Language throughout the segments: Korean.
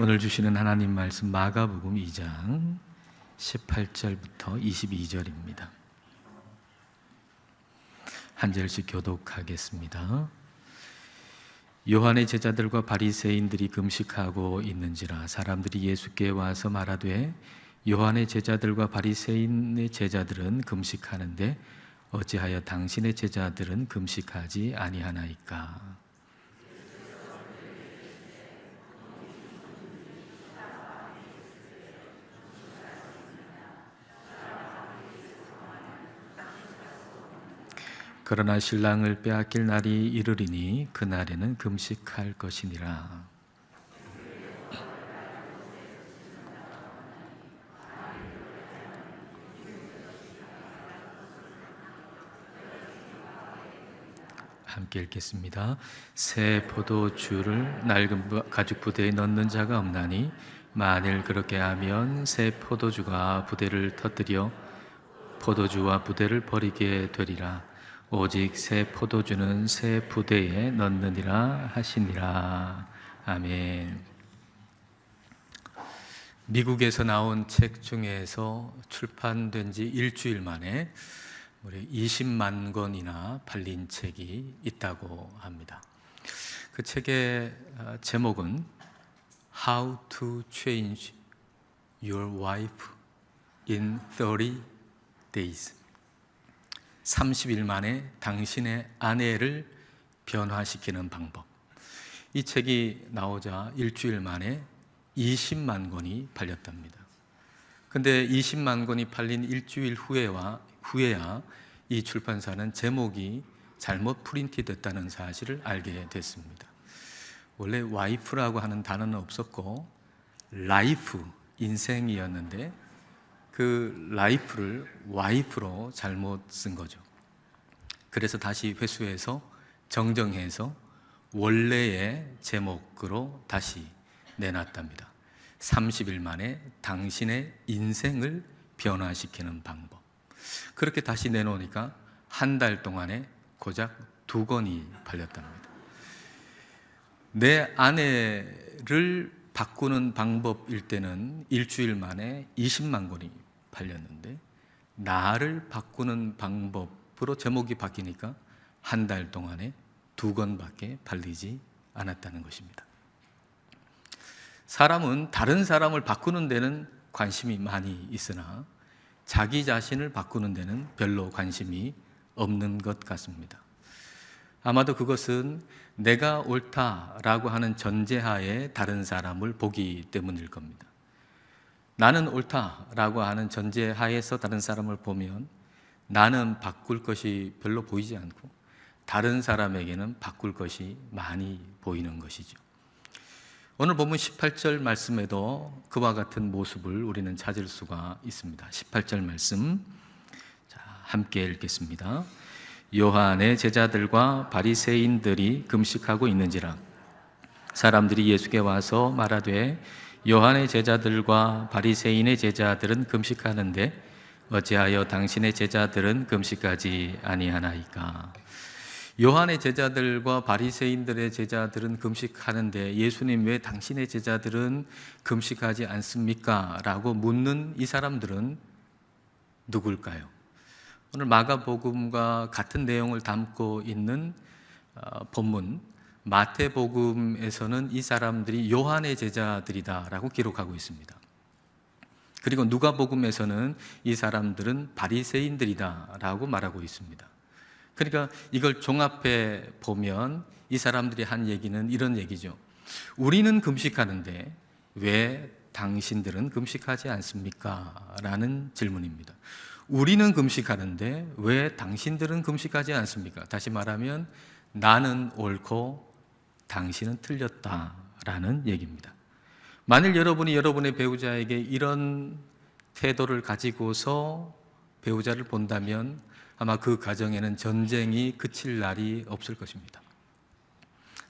오늘 주시는 하나님 말씀 마가복음 2장 18절부터 22절입니다. 한 절씩 교독하겠습니다. 요한의 제자들과 바리새인들이 금식하고 있는지라 사람들이 예수께 와서 말하되 요한의 제자들과 바리새인의 제자들은 금식하는데 어찌하여 당신의 제자들은 금식하지 아니하나이까? 그러나 신랑을 빼앗길 날이 이르리니 그날에는 금식할 것이니라. 함께 읽겠습니다. 새 포도주를 낡은 가죽 부대에 넣는 자가 없나니 만일 그렇게 하면 새 포도주가 부대를 터뜨려 포도주와 부대를 버리게 되리라. 오직 새 포도주는 새 부대에 넣느니라 하시니라. 아멘. 미국에서 나온 책 중에서 출판된 지 일주일 만에 20만 권이나 팔린 책이 있다고 합니다. 그 책의 제목은 How to Change Your Wife in 30 Days. 30일 만에 당신의 아내를 변화시키는 방법. 이 책이 나오자 일주일 만에 20만 권이 팔렸답니다. 근데 20만 권이 팔린 일주일 후에야 이 출판사는 제목이 잘못 프린트 됐다는 사실을 알게 됐습니다. 원래 와이프라고 하는 단어는 없었고 라이프, 인생이었는데 그 라이프를 와이프로 잘못 쓴 거죠. 그래서 다시 회수해서 정정해서 원래의 제목으로 다시 내놨답니다. 30일 만에 당신의 인생을 변화시키는 방법. 그렇게 다시 내놓으니까 한 달 동안에 고작 2권이 팔렸답니다. 내 아내를 바꾸는 방법일 때는 일주일 만에 20만 권이 팔렸는데 나를 바꾸는 방법으로 제목이 바뀌니까 한 달 동안에 2권밖에 팔리지 않았다는 것입니다. 사람은 다른 사람을 바꾸는 데는 관심이 많이 있으나 자기 자신을 바꾸는 데는 별로 관심이 없는 것 같습니다. 아마도 그것은 내가 옳다라고 하는 전제하에 다른 사람을 보기 때문일 겁니다. 나는 옳다라고 하는 전제하에서 다른 사람을 보면 나는 바꿀 것이 별로 보이지 않고 다른 사람에게는 바꿀 것이 많이 보이는 것이죠. 오늘 본문 18절 말씀에도 그와 같은 모습을 우리는 찾을 수가 있습니다. 18절 말씀 함께 읽겠습니다. 요한의 제자들과 바리새인들이 금식하고 있는지라 사람들이 예수께 와서 말하되 요한의 제자들과 바리새인의 제자들은 금식하는데 어찌하여 당신의 제자들은 금식하지 아니하나이까? 요한의 제자들과 바리새인들의 제자들은 금식하는데 예수님 왜 당신의 제자들은 금식하지 않습니까? 라고 묻는 이 사람들은 누굴까요? 오늘 마가복음과 같은 내용을 담고 있는 본문 마태복음에서는 이 사람들이 요한의 제자들이다라고 기록하고 있습니다. 그리고 누가복음에서는 이 사람들은 바리새인들이다라고 말하고 있습니다. 그러니까 이걸 종합해 보면 이 사람들이 한 얘기는 이런 얘기죠. 우리는 금식하는데 왜 당신들은 금식하지 않습니까? 라는 질문입니다. 우리는 금식하는데 왜 당신들은 금식하지 않습니까? 다시 말하면 나는 옳고 당신은 틀렸다라는 얘기입니다. 만일 여러분이 여러분의 배우자에게 이런 태도를 가지고서 배우자를 본다면 아마 그 가정에는 전쟁이 그칠 날이 없을 것입니다.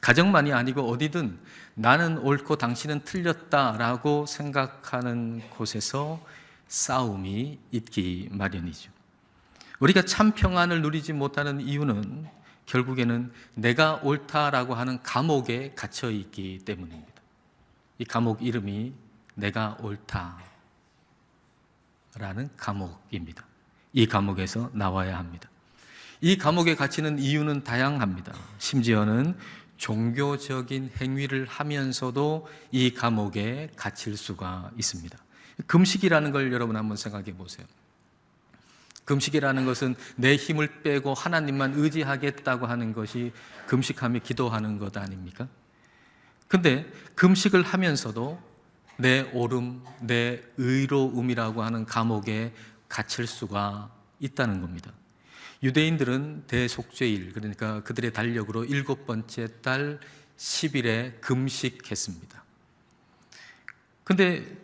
가정만이 아니고 어디든 나는 옳고 당신은 틀렸다라고 생각하는 곳에서 싸움이 있기 마련이죠. 우리가 참 평안을 누리지 못하는 이유는 결국에는 내가 옳다라고 하는 감옥에 갇혀 있기 때문입니다. 이 감옥 이름이 내가 옳다라는 감옥입니다. 이 감옥에서 나와야 합니다. 이 감옥에 갇히는 이유는 다양합니다. 심지어는 종교적인 행위를 하면서도 이 감옥에 갇힐 수가 있습니다. 금식이라는 걸 여러분 한번 생각해 보세요. 금식이라는 것은 내 힘을 빼고 하나님만 의지하겠다고 하는 것이 금식하며 기도하는 것 아닙니까? 근데 금식을 하면서도 내 옳음, 내 의로움이라고 하는 감옥에 갇힐 수가 있다는 겁니다. 유대인들은 대속죄일, 그러니까 그들의 달력으로 7번째 달 10일에 금식했습니다. 근데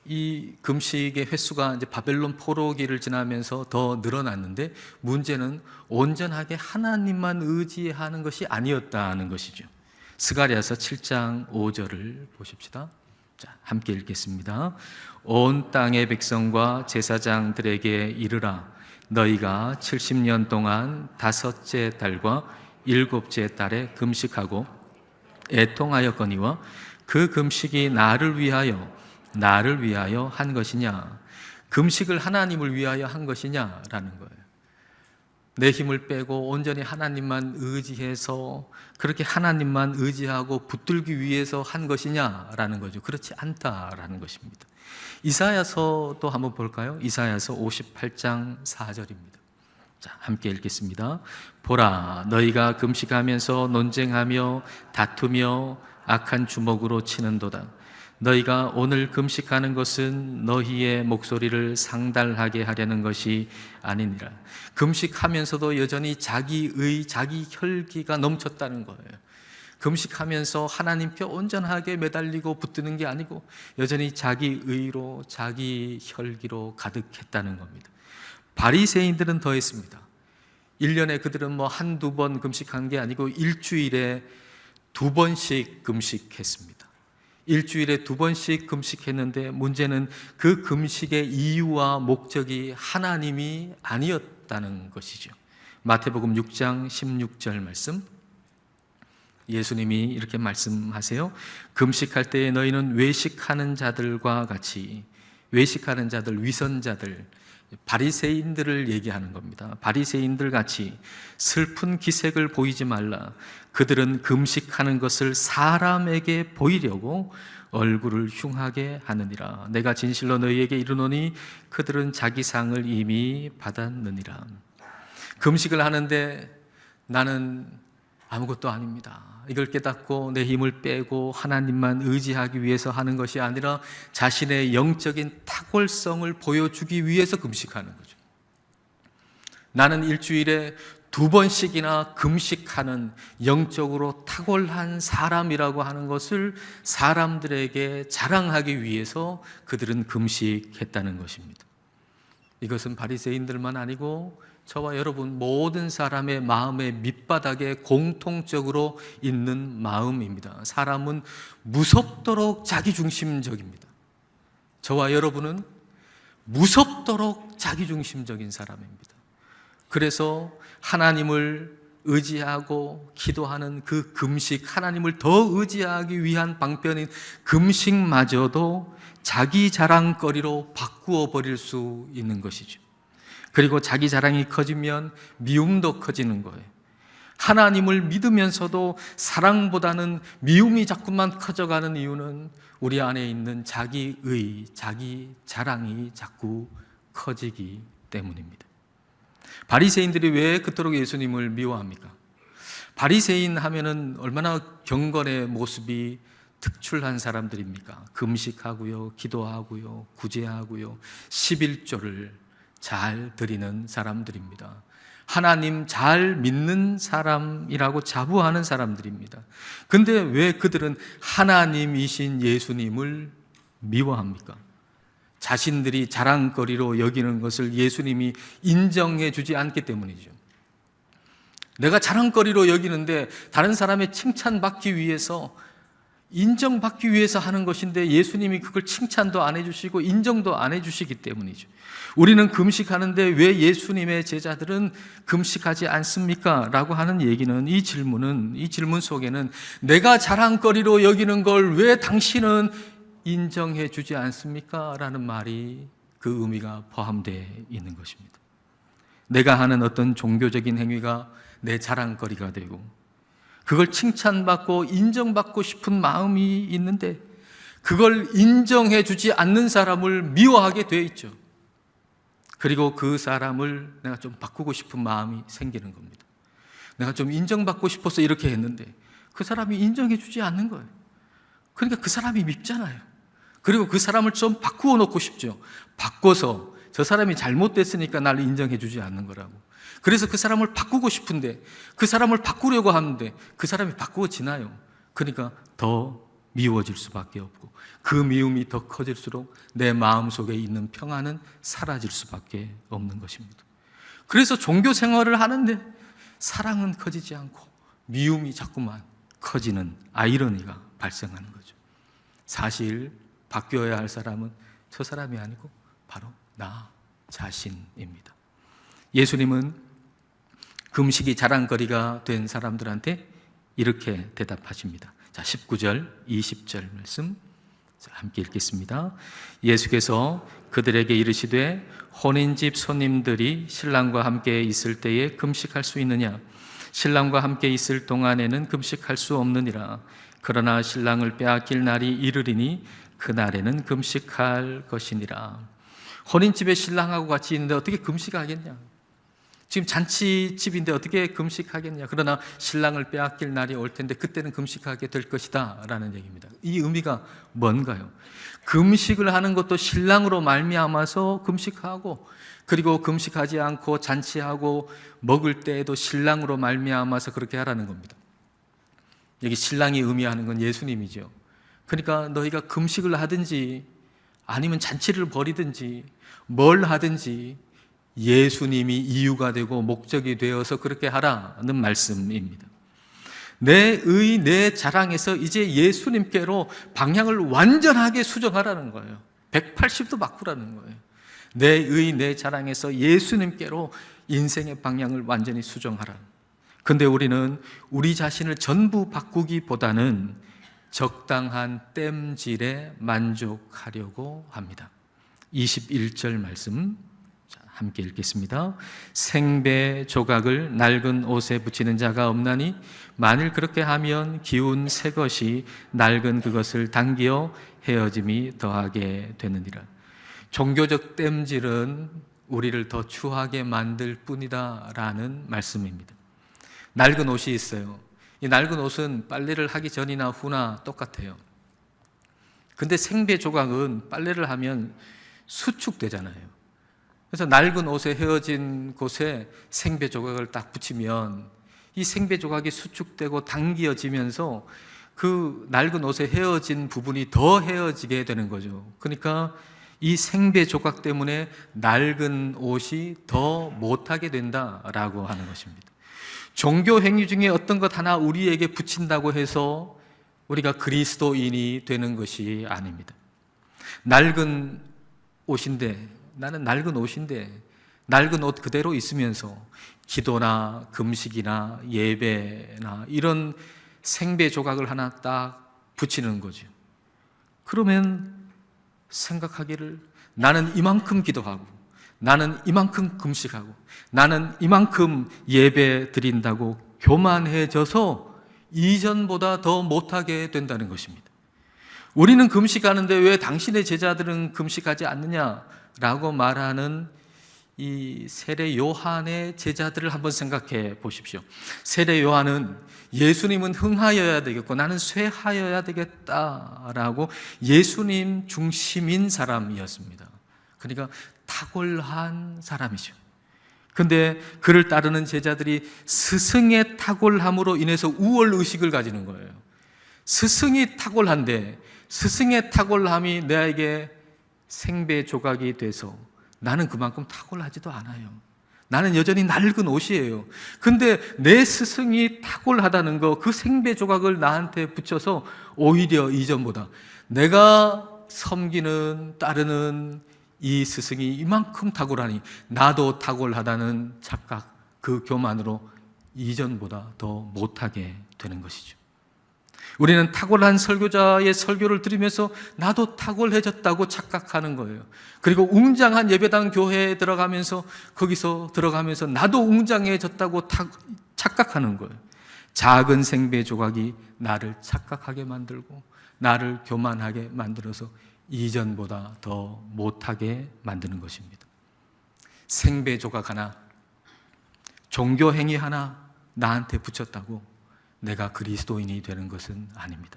이 금식의 횟수가 이제 바벨론 포로기를 지나면서 더 늘어났는데 문제는 온전하게 하나님만 의지하는 것이 아니었다는 것이죠. 스가랴서 7장 5절을 보십시다. 자, 함께 읽겠습니다. 온 땅의 백성과 제사장들에게 이르라. 너희가 70년 동안 5째 달과 7째 달에 금식하고 애통하였거니와 그 금식이 나를 위하여 한 것이냐? 금식을 하나님을 위하여 한 것이냐라는 거예요. 내 힘을 빼고 온전히 하나님만 의지해서 그렇게 하나님만 의지하고 붙들기 위해서 한 것이냐라는 거죠. 그렇지 않다라는 것입니다. 이사야서도 한번 볼까요? 이사야서 58장 4절입니다. 자, 함께 읽겠습니다. 보라, 너희가 금식하면서 논쟁하며 다투며 악한 주먹으로 치는도다. 너희가 오늘 금식하는 것은 너희의 목소리를 상달하게 하려는 것이 아니니라. 금식하면서도 여전히 자기 혈기가 넘쳤다는 거예요. 금식하면서 하나님께 온전하게 매달리고 붙드는 게 아니고 여전히 자기 의로 자기 혈기로 가득했다는 겁니다. 바리새인들은 더했습니다. 1년에 그들은 한두 번 금식한 게 아니고 일주일에 2번씩 금식했습니다. 일주일에 2번씩 금식했는데 문제는 그 금식의 이유와 목적이 하나님이 아니었다는 것이죠. 마태복음 6장 16절 말씀, 예수님이 이렇게 말씀하세요. 금식할 때에 너희는 외식하는 자들과 같이, 외식하는 자들, 위선자들, 바리새인들을 얘기하는 겁니다. 바리새인들 같이 슬픈 기색을 보이지 말라. 그들은 금식하는 것을 사람에게 보이려고 얼굴을 흉하게 하느니라. 내가 진실로 너희에게 이르노니 그들은 자기 상을 이미 받았느니라. 금식을 하는데 나는 아무것도 아닙니다. 이걸 깨닫고 내 힘을 빼고 하나님만 의지하기 위해서 하는 것이 아니라 자신의 영적인 탁월성을 보여주기 위해서 금식하는 거죠. 나는 일주일에 2번씩이나 금식하는 영적으로 탁월한 사람이라고 하는 것을 사람들에게 자랑하기 위해서 그들은 금식했다는 것입니다. 이것은 바리새인들만 아니고 저와 여러분 모든 사람의 마음의 밑바닥에 공통적으로 있는 마음입니다. 사람은 무섭도록 자기중심적입니다. 저와 여러분은 무섭도록 자기중심적인 사람입니다. 그래서 하나님을 의지하고 기도하는 그 금식, 하나님을 더 의지하기 위한 방편인 금식마저도 자기 자랑거리로 바꾸어 버릴 수 있는 것이죠. 그리고 자기 자랑이 커지면 미움도 커지는 거예요. 하나님을 믿으면서도 사랑보다는 미움이 자꾸만 커져가는 이유는 우리 안에 있는 자기의, 자기 자랑이 자꾸 커지기 때문입니다. 바리새인들이 왜 그토록 예수님을 미워합니까? 바리새인 하면은 얼마나 경건의 모습이 특출한 사람들입니까? 금식하고요, 기도하고요, 구제하고요, 11조를 잘 드리는 사람들입니다. 하나님 잘 믿는 사람이라고 자부하는 사람들입니다. 근데 왜 그들은 하나님이신 예수님을 미워합니까? 자신들이 자랑거리로 여기는 것을 예수님이 인정해 주지 않기 때문이죠. 내가 자랑거리로 여기는데 다른 사람의 칭찬받기 위해서 인정받기 위해서 하는 것인데 예수님이 그걸 칭찬도 안 해주시고 인정도 안 해주시기 때문이죠. 우리는 금식하는데 왜 예수님의 제자들은 금식하지 않습니까? 라고 하는 얘기는, 이 질문 속에는 내가 자랑거리로 여기는 걸 왜 당신은 인정해 주지 않습니까? 라는 말이, 그 의미가 포함되어 있는 것입니다. 내가 하는 어떤 종교적인 행위가 내 자랑거리가 되고 그걸 칭찬받고 인정받고 싶은 마음이 있는데 그걸 인정해 주지 않는 사람을 미워하게 되어 있죠. 그리고 그 사람을 내가 좀 바꾸고 싶은 마음이 생기는 겁니다. 내가 좀 인정받고 싶어서 이렇게 했는데 그 사람이 인정해 주지 않는 거예요. 그러니까 그 사람이 밉잖아요. 그리고 그 사람을 좀 바꾸어 놓고 싶죠. 바꿔서 저 사람이 잘못됐으니까 나를 인정해 주지 않는 거라고. 그래서 그 사람을 바꾸고 싶은데, 그 사람을 바꾸려고 하는데 그 사람이 바꾸어지나요? 그러니까 더 미워질 수밖에 없고, 그 미움이 더 커질수록 내 마음속에 있는 평안은 사라질 수밖에 없는 것입니다. 그래서 종교 생활을 하는데 사랑은 커지지 않고 미움이 자꾸만 커지는 아이러니가 발생하는 거죠. 사실 바뀌어야 할 사람은 저 사람이 아니고 바로 나 자신입니다. 예수님은 금식이 자랑거리가 된 사람들한테 이렇게 대답하십니다. 자, 19절, 20절 말씀 함께 읽겠습니다. 예수께서 그들에게 이르시되 혼인집 손님들이 신랑과 함께 있을 때에 금식할 수 있느냐? 신랑과 함께 있을 동안에는 금식할 수 없느니라. 그러나 신랑을 빼앗길 날이 이르리니 그날에는 금식할 것이니라. 혼인집에 신랑하고 같이 있는데 어떻게 금식하겠냐? 지금 잔치집인데 어떻게 금식하겠냐? 그러나 신랑을 빼앗길 날이 올 텐데 그때는 금식하게 될 것이다 라는 얘기입니다. 이 의미가 뭔가요? 금식을 하는 것도 신랑으로 말미암아서 금식하고, 그리고 금식하지 않고 잔치하고 먹을 때에도 신랑으로 말미암아서 그렇게 하라는 겁니다. 여기 신랑이 의미하는 건 예수님이죠. 그러니까 너희가 금식을 하든지 아니면 잔치를 벌이든지 뭘 하든지 예수님이 이유가 되고 목적이 되어서 그렇게 하라는 말씀입니다. 내 자랑에서 이제 예수님께로 방향을 완전하게 수정하라는 거예요. 180도 바꾸라는 거예요. 내 자랑에서 예수님께로 인생의 방향을 완전히 수정하라. 근데 우리는 우리 자신을 전부 바꾸기보다는 적당한 땜질에 만족하려고 합니다. 21절 말씀 함께 읽겠습니다. 생배 조각을 낡은 옷에 붙이는 자가 없나니 만일 그렇게 하면 기운 새 것이 낡은 그것을 당기어 헤어짐이 더하게 되느니라. 종교적 땜질은 우리를 더 추하게 만들 뿐이다 라는 말씀입니다. 낡은 옷이 있어요. 이 낡은 옷은 빨래를 하기 전이나 후나 똑같아요. 근데 생배 조각은 빨래를 하면 수축되잖아요. 그래서 낡은 옷에 헤어진 곳에 생배 조각을 딱 붙이면 이 생배 조각이 수축되고 당겨지면서 그 낡은 옷에 헤어진 부분이 더 헤어지게 되는 거죠. 그러니까 이 생배 조각 때문에 낡은 옷이 더 못하게 된다라고 하는 것입니다. 종교 행위 중에 어떤 것 하나 우리에게 붙인다고 해서 우리가 그리스도인이 되는 것이 아닙니다. 낡은 옷인데, 나는 낡은 옷인데 낡은 옷 그대로 있으면서 기도나 금식이나 예배나 이런 생배 조각을 하나 딱 붙이는 거죠. 그러면 생각하기를 나는 이만큼 기도하고 나는 이만큼 금식하고 나는 이만큼 예배 드린다고 교만해져서 이전보다 더 못하게 된다는 것입니다. 우리는 금식하는데 왜 당신의 제자들은 금식하지 않느냐라고 말하는 이 세례 요한의 제자들을 한번 생각해 보십시오. 세례 요한은 예수님은 흥하여야 되겠고 나는 쇠하여야 되겠다라고 예수님 중심인 사람이었습니다. 그러니까 탁월한 사람이죠. 근데 그를 따르는 제자들이 스승의 탁월함으로 인해서 우월의식을 가지는 거예요. 스승이 탁월한데 스승의 탁월함이 나에게 생배 조각이 돼서 나는 그만큼 탁월하지도 않아요. 나는 여전히 낡은 옷이에요. 근데 내 스승이 탁월하다는 거, 그 생배 조각을 나한테 붙여서 오히려 이전보다 내가 섬기는, 따르는 이 스승이 이만큼 탁월하니 나도 탁월하다는 착각, 그 교만으로 이전보다 더 못하게 되는 것이죠. 우리는 탁월한 설교자의 설교를 들으면서 나도 탁월해졌다고 착각하는 거예요. 그리고 웅장한 예배당 교회에 들어가면서 나도 웅장해졌다고 착각하는 거예요. 작은 생배 조각이 나를 착각하게 만들고 나를 교만하게 만들어서 이전보다 더 못하게 만드는 것입니다. 생배 조각 하나, 종교 행위 하나 나한테 붙였다고 내가 그리스도인이 되는 것은 아닙니다.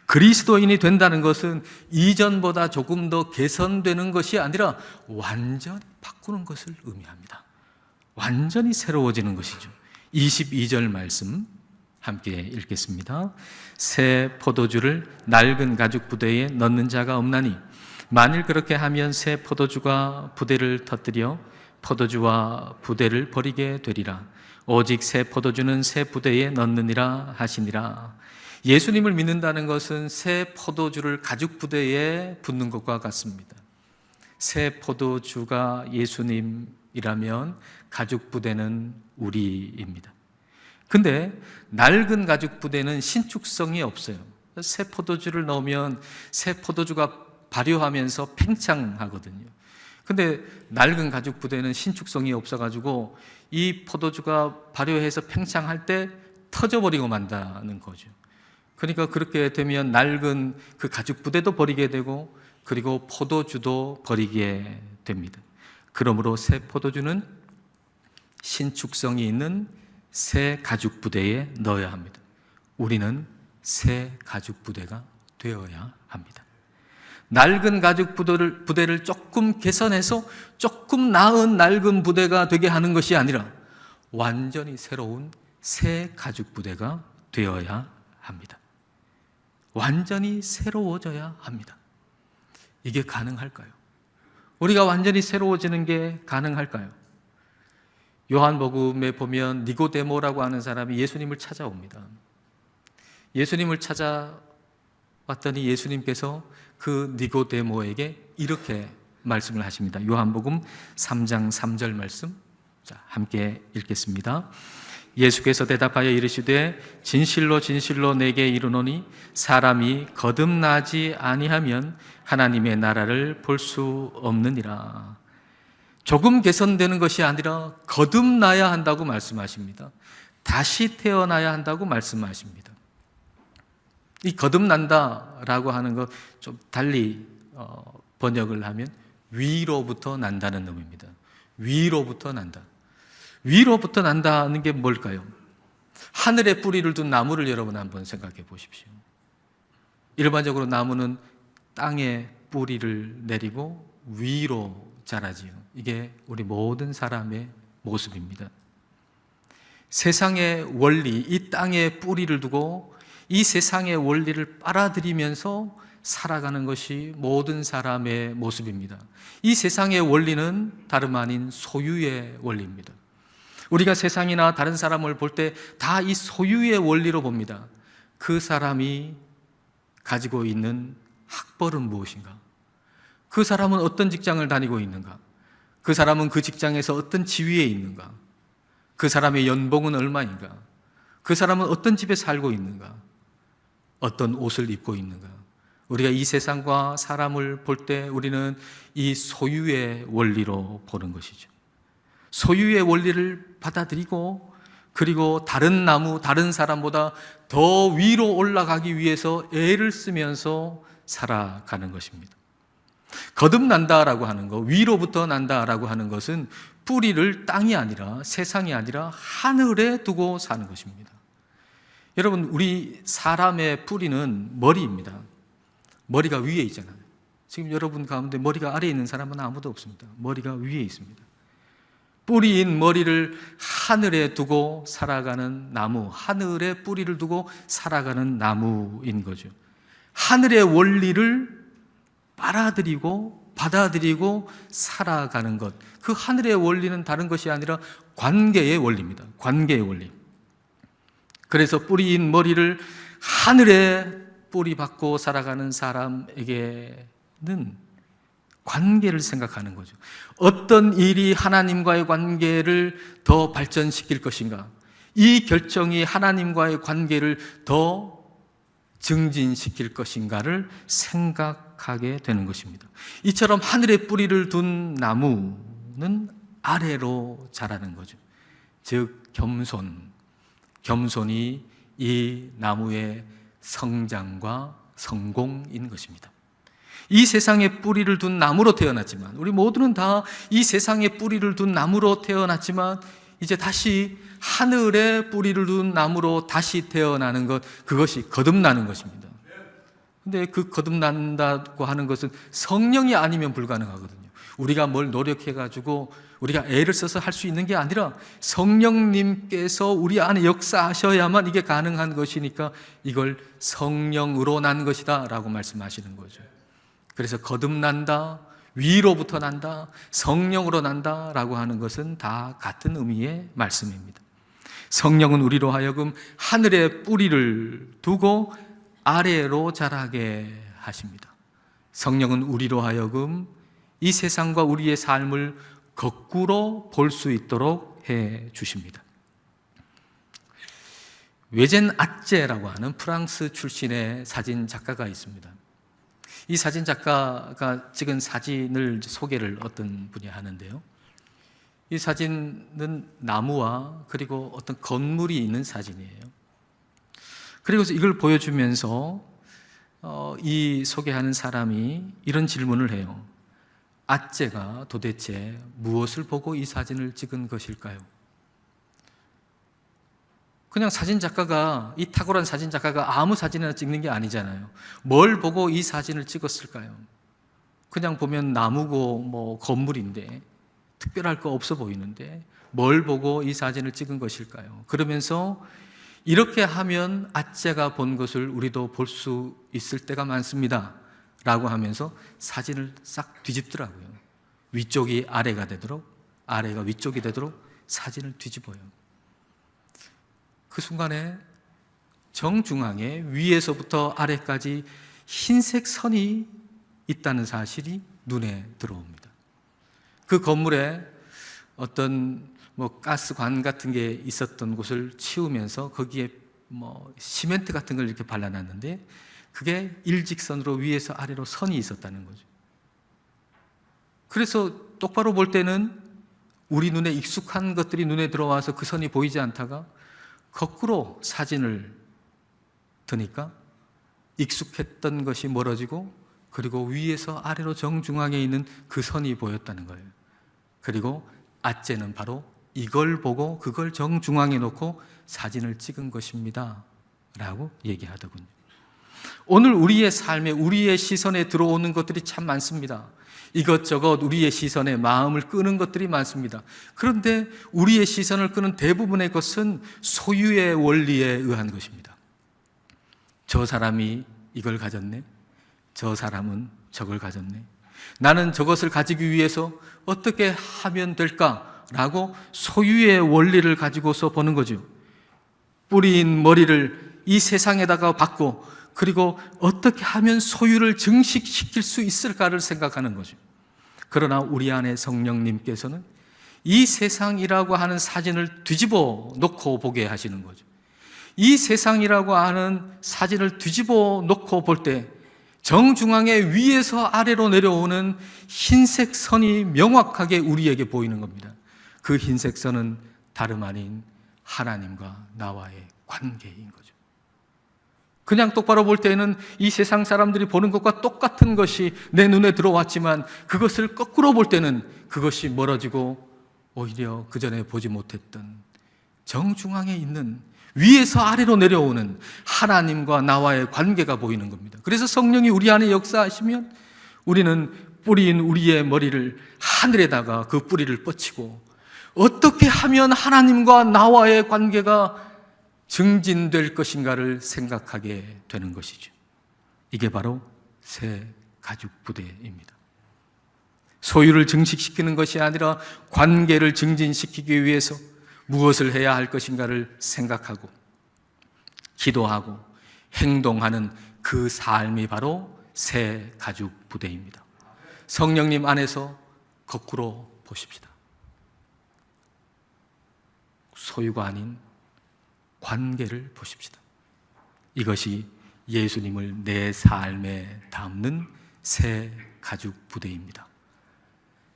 그리스도인이 된다는 것은 이전보다 조금 더 개선되는 것이 아니라 완전히 바꾸는 것을 의미합니다. 완전히 새로워지는 것이죠. 22절 말씀 함께 읽겠습니다. 새 포도주를 낡은 가죽 부대에 넣는 자가 없나니 만일 그렇게 하면 새 포도주가 부대를 터뜨려 포도주와 부대를 버리게 되리라. 오직 새 포도주는 새 부대에 넣느니라 하시니라. 예수님을 믿는다는 것은 새 포도주를 가죽 부대에 붓는 것과 같습니다. 새 포도주가 예수님이라면 가죽 부대는 우리입니다. 근데 낡은 가죽 부대는 신축성이 없어요. 새 포도주를 넣으면 새 포도주가 발효하면서 팽창하거든요. 근데 낡은 가죽 부대는 신축성이 없어가지고 이 포도주가 발효해서 팽창할 때 터져버리고 만다는 거죠. 그러니까 그렇게 되면 낡은 그 가죽 부대도 버리게 되고 그리고 포도주도 버리게 됩니다. 그러므로 새 포도주는 신축성이 있는 새 가죽 부대에 넣어야 합니다. 우리는 새 가죽 부대가 되어야 합니다. 낡은 가죽 부대를 조금 개선해서 조금 나은 낡은 부대가 되게 하는 것이 아니라 완전히 새로운 새 가죽 부대가 되어야 합니다. 완전히 새로워져야 합니다. 이게 가능할까요? 우리가 완전히 새로워지는 게 가능할까요? 요한복음에 보면 니고데모라고 하는 사람이 예수님을 찾아옵니다. 예수님을 찾아왔더니 예수님께서 그 니고데모에게 이렇게 말씀을 하십니다. 요한복음 3장 3절 말씀, 자, 함께 읽겠습니다. 예수께서 대답하여 이르시되 진실로 진실로 내게 이르노니 사람이 거듭나지 아니하면 하나님의 나라를 볼 수 없느니라. 조금 개선되는 것이 아니라 거듭나야 한다고 말씀하십니다. 다시 태어나야 한다고 말씀하십니다. 이 거듭난다라고 하는 것 좀 달리 번역을 하면 위로부터 난다는 의미입니다. 위로부터 난다. 위로부터 난다는 게 뭘까요? 하늘에 뿌리를 둔 나무를 여러분 한번 생각해 보십시오. 일반적으로 나무는 땅에 뿌리를 내리고 위로 자라지요. 이게 우리 모든 사람의 모습입니다. 세상의 원리, 이 땅에 뿌리를 두고 이 세상의 원리를 빨아들이면서 살아가는 것이 모든 사람의 모습입니다. 이 세상의 원리는 다름 아닌 소유의 원리입니다. 우리가 세상이나 다른 사람을 볼 때 다 이 소유의 원리로 봅니다. 그 사람이 가지고 있는 학벌은 무엇인가? 그 사람은 어떤 직장을 다니고 있는가? 그 사람은 그 직장에서 어떤 지위에 있는가? 그 사람의 연봉은 얼마인가? 그 사람은 어떤 집에 살고 있는가? 어떤 옷을 입고 있는가? 우리가 이 세상과 사람을 볼 때 우리는 이 소유의 원리로 보는 것이죠. 소유의 원리를 받아들이고 그리고 다른 나무, 다른 사람보다 더 위로 올라가기 위해서 애를 쓰면서 살아가는 것입니다. 거듭난다라고 하는 것, 위로부터 난다라고 하는 것은 뿌리를 땅이 아니라 세상이 아니라 하늘에 두고 사는 것입니다. 여러분, 우리 사람의 뿌리는 머리입니다. 머리가 위에 있잖아요. 지금 여러분 가운데 머리가 아래에 있는 사람은 아무도 없습니다. 머리가 위에 있습니다. 뿌리인 머리를 하늘에 두고 살아가는 나무, 하늘에 뿌리를 두고 살아가는 나무인 거죠. 하늘의 원리를 빨아들이고 받아들이고 살아가는 것, 그 하늘의 원리는 다른 것이 아니라 관계의 원리입니다. 관계의 원리. 그래서 뿌리인 머리를 하늘에 뿌리 받고 살아가는 사람에게는 관계를 생각하는 거죠. 어떤 일이 하나님과의 관계를 더 발전시킬 것인가, 이 결정이 하나님과의 관계를 더 증진시킬 것인가를 생각하게 되는 것입니다. 이처럼 하늘에 뿌리를 둔 나무는 아래로 자라는 거죠. 즉 겸손이 이 나무의 성장과 성공인 것입니다. 이 세상에 뿌리를 둔 나무로 태어났지만, 우리 모두는 다 이 세상에 뿌리를 둔 나무로 태어났지만 이제 다시 하늘에 뿌리를 둔 나무로 다시 태어나는 것, 그것이 거듭나는 것입니다. 근데 그 거듭난다고 하는 것은 성령이 아니면 불가능하거든요. 우리가 뭘 노력해가지고 우리가 애를 써서 할 수 있는 게 아니라 성령님께서 우리 안에 역사하셔야만 이게 가능한 것이니까 이걸 성령으로 난 것이다 라고 말씀하시는 거죠. 그래서 거듭난다, 위로부터 난다, 성령으로 난다 라고 하는 것은 다 같은 의미의 말씀입니다. 성령은 우리로 하여금 하늘에 뿌리를 두고 아래로 자라게 하십니다. 성령은 우리로 하여금 이 세상과 우리의 삶을 거꾸로 볼 수 있도록 해 주십니다. 외젠 아째라고 하는 프랑스 출신의 사진 작가가 있습니다. 이 사진 작가가 찍은 사진을 소개를 어떤 분이 하는데요. 이 사진은 나무와 그리고 어떤 건물이 있는 사진이에요. 그리고 이걸 보여주면서 이 소개하는 사람이 이런 질문을 해요. 아째가 도대체 무엇을 보고 이 사진을 찍은 것일까요? 그냥 이 탁월한 사진 작가가 아무 사진이나 찍는 게 아니잖아요. 뭘 보고 이 사진을 찍었을까요? 그냥 보면 나무고 건물인데 특별할 거 없어 보이는데 뭘 보고 이 사진을 찍은 것일까요? 그러면서 이렇게 하면 아째가 본 것을 우리도 볼 수 있을 때가 많습니다 라고 하면서 사진을 싹 뒤집더라고요. 위쪽이 아래가 되도록, 아래가 위쪽이 되도록 사진을 뒤집어요. 그 순간에 정중앙에 위에서부터 아래까지 흰색 선이 있다는 사실이 눈에 들어옵니다. 그 건물에 어떤 가스관 같은 게 있었던 곳을 치우면서 거기에 시멘트 같은 걸 이렇게 발라놨는데 그게 일직선으로 위에서 아래로 선이 있었다는 거죠. 그래서 똑바로 볼 때는 우리 눈에 익숙한 것들이 눈에 들어와서 그 선이 보이지 않다가 거꾸로 사진을 드니까 익숙했던 것이 멀어지고 그리고 위에서 아래로 정중앙에 있는 그 선이 보였다는 거예요. 그리고 아째는 바로 이걸 보고 그걸 정중앙에 놓고 사진을 찍은 것입니다 라고 얘기하더군요. 오늘 우리의 삶에 우리의 시선에 들어오는 것들이 참 많습니다. 이것저것 우리의 시선에 마음을 끄는 것들이 많습니다. 그런데 우리의 시선을 끄는 대부분의 것은 소유의 원리에 의한 것입니다. 저 사람이 이걸 가졌네, 저 사람은 저걸 가졌네, 나는 저것을 가지기 위해서 어떻게 하면 될까라고 소유의 원리를 가지고서 보는 거죠. 뿌리인 머리를 이 세상에다가 받고 그리고 어떻게 하면 소유를 증식시킬 수 있을까를 생각하는 거죠. 그러나 우리 안에 성령님께서는 이 세상이라고 하는 사진을 뒤집어 놓고 보게 하시는 거죠. 이 세상이라고 하는 사진을 뒤집어 놓고 볼 때 정중앙에 위에서 아래로 내려오는 흰색 선이 명확하게 우리에게 보이는 겁니다. 그 흰색 선은 다름 아닌 하나님과 나와의 관계인 거죠. 그냥 똑바로 볼 때는 이 세상 사람들이 보는 것과 똑같은 것이 내 눈에 들어왔지만 그것을 거꾸로 볼 때는 그것이 멀어지고 오히려 그전에 보지 못했던 정중앙에 있는 위에서 아래로 내려오는 하나님과 나와의 관계가 보이는 겁니다. 그래서 성령이 우리 안에 역사하시면 우리는 뿌리인 우리의 머리를 하늘에다가 그 뿌리를 뻗치고 어떻게 하면 하나님과 나와의 관계가 증진될 것인가를 생각하게 되는 것이죠. 이게 바로 새 가죽 부대입니다. 소유를 증식시키는 것이 아니라 관계를 증진시키기 위해서 무엇을 해야 할 것인가를 생각하고 기도하고 행동하는 그 삶이 바로 새 가죽 부대입니다. 성령님 안에서 거꾸로 보십시다. 소유가 아닌 관계를 보십시다. 이것이 예수님을 내 삶에 담는 새 가죽 부대입니다.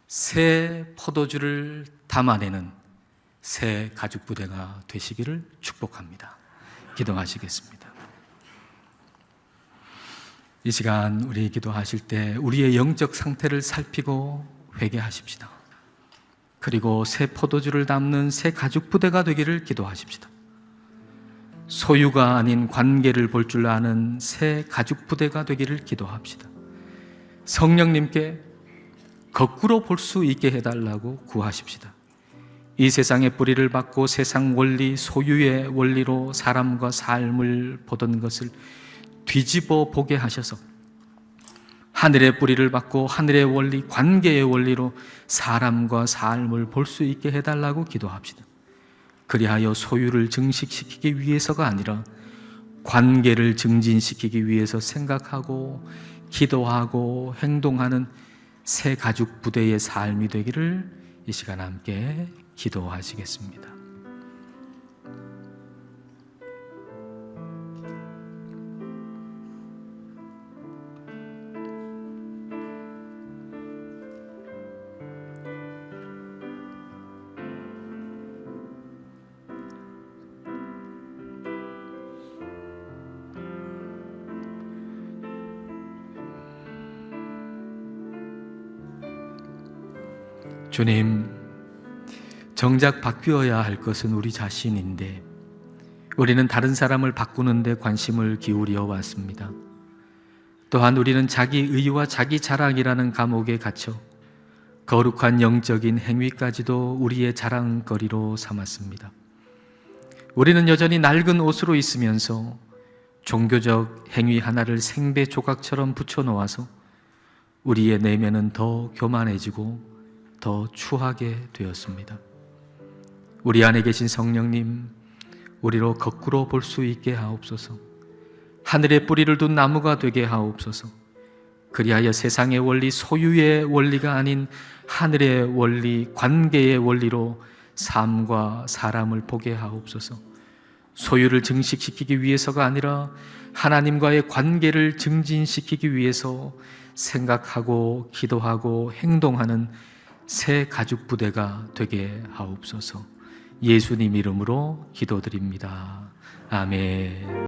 새 포도주를 담아내는 새 가죽 부대가 되시기를 축복합니다. 기도하시겠습니다. 이 시간 우리 기도하실 때 우리의 영적 상태를 살피고 회개하십시다. 그리고 새 포도주를 담는 새 가죽 부대가 되기를 기도하십시다. 소유가 아닌 관계를 볼 줄 아는 새 가죽 부대가 되기를 기도합시다. 성령님께 거꾸로 볼 수 있게 해달라고 구하십시다. 이 세상의 뿌리를 받고 세상 원리, 소유의 원리로 사람과 삶을 보던 것을 뒤집어 보게 하셔서 하늘의 뿌리를 받고 하늘의 원리, 관계의 원리로 사람과 삶을 볼 수 있게 해달라고 기도합시다. 그리하여 소유를 증식시키기 위해서가 아니라 관계를 증진시키기 위해서 생각하고 기도하고 행동하는 새 가죽 부대의 삶이 되기를 이 시간 함께 기도하시겠습니다. 주님, 정작 바뀌어야 할 것은 우리 자신인데 우리는 다른 사람을 바꾸는데 관심을 기울여 왔습니다. 또한 우리는 자기 의와 자기 자랑이라는 감옥에 갇혀 거룩한 영적인 행위까지도 우리의 자랑거리로 삼았습니다. 우리는 여전히 낡은 옷으로 있으면서 종교적 행위 하나를 생배 조각처럼 붙여놓아서 우리의 내면은 더 교만해지고 더 추하게 되었습니다. 우리 안에 계신 성령님, 우리로 거꾸로 볼 수 있게 하옵소서. 하늘의 뿌리를 둔 나무가 되게 하옵소서. 그리하여 세상의 원리, 소유의 원리가 아닌 하늘의 원리, 관계의 원리로 삶과 사람을 보게 하옵소서. 소유를 증식시키기 위해서가 아니라 하나님과의 관계를 증진시키기 위해서 생각하고 기도하고 행동하는 새 가죽 부대가 되게 하옵소서. 예수님 이름으로 기도드립니다. 아멘.